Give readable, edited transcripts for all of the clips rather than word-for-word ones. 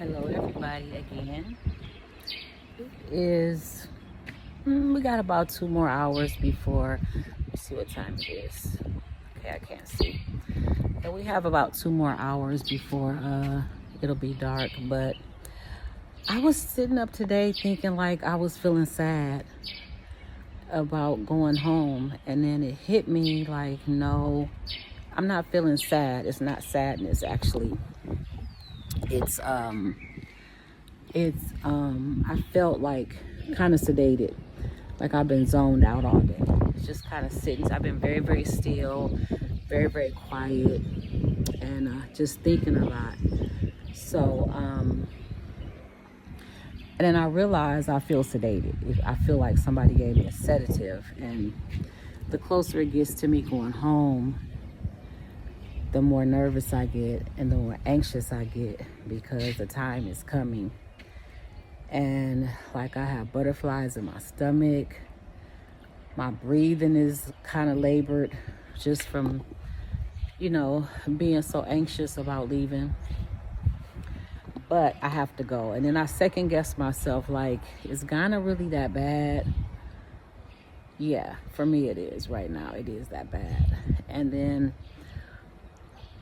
Hello everybody again. It is we got about 2 more hours before, let's see what time it is. Okay, I can't see. And we have about 2 more hours before it'll be dark. But I was sitting up today thinking like I was feeling sad about going home, and then it hit me like, no, I'm not feeling sad. It's not sadness, actually. It's I felt like kind of sedated, like I've been zoned out all day. It's just kind of sitting. I've been very, very still, very, very quiet, and just thinking a lot. So, and then I realized I feel sedated. I feel like somebody gave me a sedative, and the closer it gets to me going home, the more nervous I get and the more anxious I get, because the time is coming. And like, I have butterflies in my stomach. My breathing is kind of labored just from, being so anxious about leaving. But I have to go. And then I second guess myself, like, is Ghana really that bad? Yeah, for me it is right now. It is that bad. And then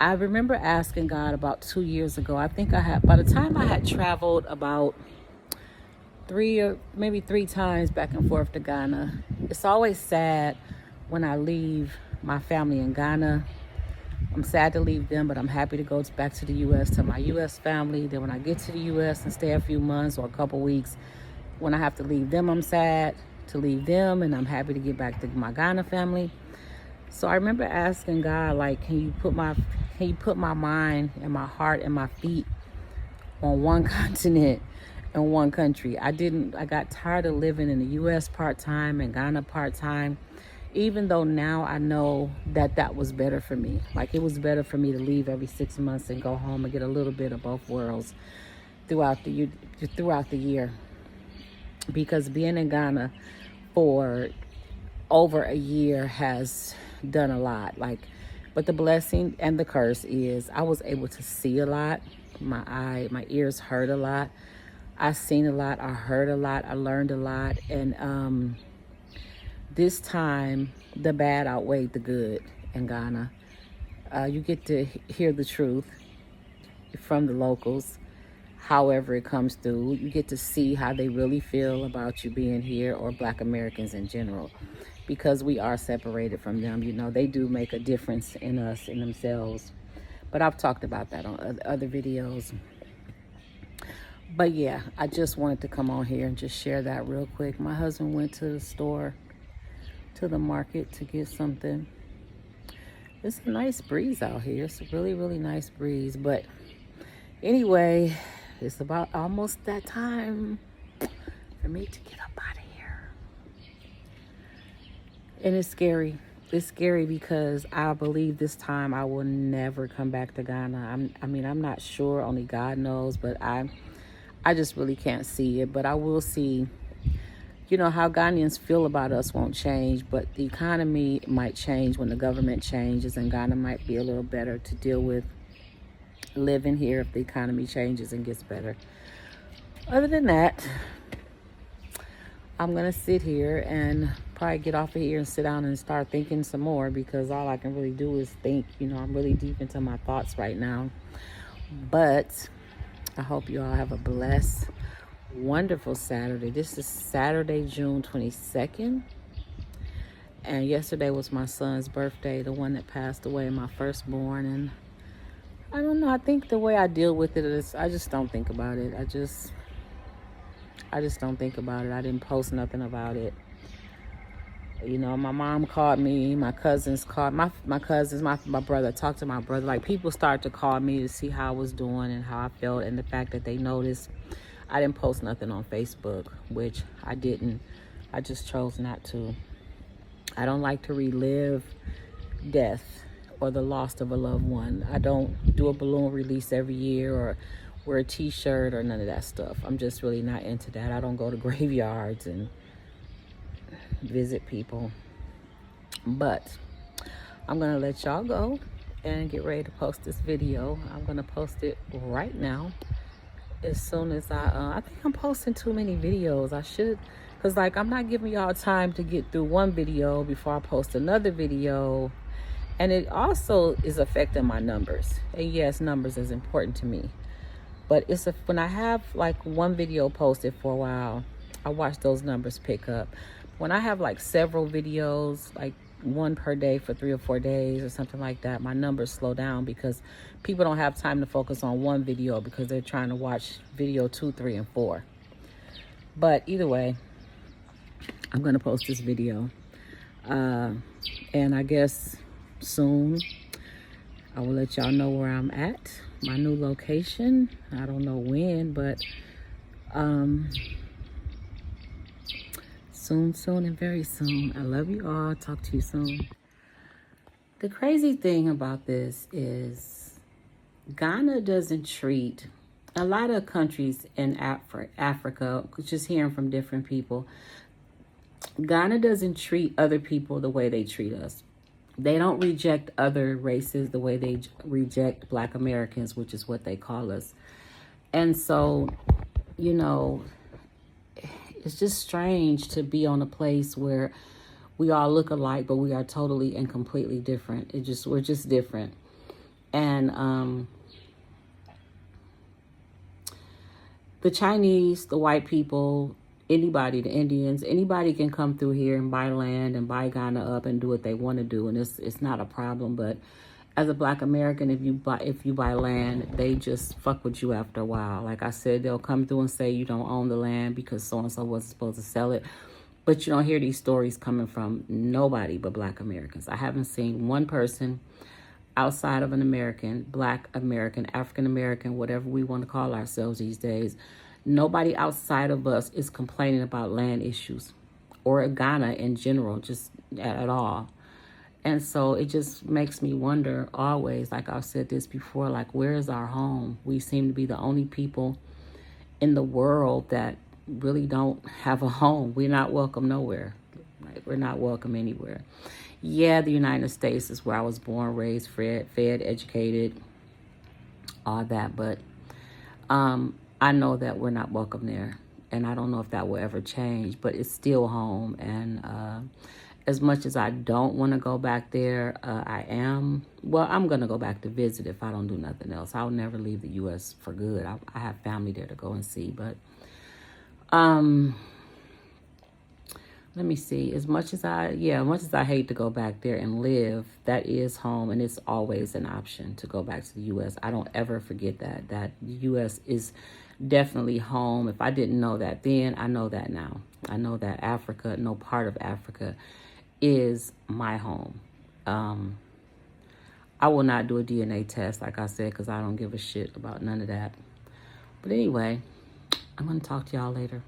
I remember asking God about 2 years ago. I think by the time I had traveled about three times back and forth to Ghana. It's always sad when I leave my family in Ghana. I'm sad to leave them, but I'm happy to go back to the U.S. to my U.S. family. Then when I get to the U.S. and stay a few months or a couple weeks, when I have to leave them, I'm sad to leave them, and I'm happy to get back to my Ghana family. So I remember asking God, like, can you put my mind and my heart and my feet on one continent in one country? I got tired of living in the U.S. part-time and Ghana part-time, even though now I know that was better for me. Like, it was better for me to leave every 6 months and go home and get a little bit of both worlds throughout the year. Because being in Ghana for over a year has done a lot. But the blessing and the curse is I was able to see a lot. My ears heard a lot. I seen a lot. I heard a lot. I learned a lot. And this time, the bad outweighed the good in Ghana. You get to hear the truth from the locals, however it comes through. You get to see how they really feel about you being here, or Black Americans in general, because we are separated from them. They do make a difference in us, in themselves. But I've talked about that on other videos. But yeah, I just wanted to come on here and just share that real quick. My husband went to the store, to the market, to get something. It's a nice breeze out here. It's a really, really nice breeze. But anyway, it's about almost that time for me to get up out of here. And it's scary. It's scary because I believe this time I will never come back to Ghana. I'm not sure. Only God knows. But I just really can't see it. But I will see, how Ghanaians feel about us won't change, but the economy might change when the government changes, and Ghana might be a little better to deal with living here if the economy changes and gets better. Other than that, I'm going to sit here and probably get off of here and sit down and start thinking some more, because all I can really do is think. I'm really deep into my thoughts right now. But I hope you all have a blessed, wonderful Saturday. This is Saturday, June 22nd. And yesterday was my son's birthday, the one that passed away, my firstborn. And I don't know, I think the way I deal with it is I just don't think about it. I just don't think about it. I didn't post nothing about it. My mom called me, my cousins called, my cousins, my brother, talked to my brother. Like, people started to call me to see how I was doing and how I felt, and the fact that they noticed. I didn't post nothing on Facebook, which I didn't. I just chose not to. I don't like to relive death or the loss of a loved one. I don't do a balloon release every year or wear a t-shirt or none of that stuff. I'm just really not into that. I don't go to graveyards and visit people. But I'm going to let y'all go and get ready to post this video. I'm going to post it right now. as soon as I think I'm posting too many videos. I should, because like I'm not giving y'all time to get through one video before I post another video. And it also is affecting my numbers. And yes, numbers is important to me. But when I have like one video posted for a while, I watch those numbers pick up. When I have like several videos, like one per day for 3 or 4 days or something like that, my numbers slow down because people don't have time to focus on one video because they're trying to watch video 2, 3, and 4. But either way, I'm gonna post this video. And I guess soon I will let y'all know where I'm at, my new location. I don't know when, but soon and very soon. I love you all. Talk to you soon. The crazy thing about this is Ghana doesn't treat a lot of countries in Africa, just hearing from different people. Ghana doesn't treat other people the way they treat us. They don't reject other races the way they reject Black Americans, which is what they call us. And so, you know, it's just strange to be on a place where we all look alike, but we are totally and completely different. We're just different. And the Chinese, the white people, anybody, the Indians, anybody can come through here and buy land and buy Ghana up and do what they want to do, and it's not a problem. But as a Black American, if you buy land, they just fuck with you after a while. Like I said, they'll come through and say you don't own the land because so and so wasn't supposed to sell it. But you don't hear these stories coming from nobody but Black Americans. I haven't seen one person outside of an American, Black American, African American, whatever we want to call ourselves these days. Nobody outside of us is complaining about land issues or Ghana in general, just at all. And so it just makes me wonder always, like I've said this before, like, where is our home? We seem to be the only people in the world that really don't have a home. We're not welcome nowhere. Like, we're not welcome anywhere. Yeah, the United States is where I was born, raised, fed, educated, all that. But I know that we're not welcome there. And I don't know if that will ever change, but it's still home. And as much as I don't want to go back there, I'm going to go back to visit if I don't do nothing else. I'll never leave the U.S. for good. I have family there to go and see. But let me see. As much as I hate to go back there and live, that is home, and it's always an option to go back to the U.S. I don't ever forget that the U.S. is definitely home. If I didn't know that then, I know that now. I know that Africa, no part of Africa, is my home. I will not do a DNA test, like I said, because I don't give a shit about none of that. But anyway, I'm going to talk to y'all later.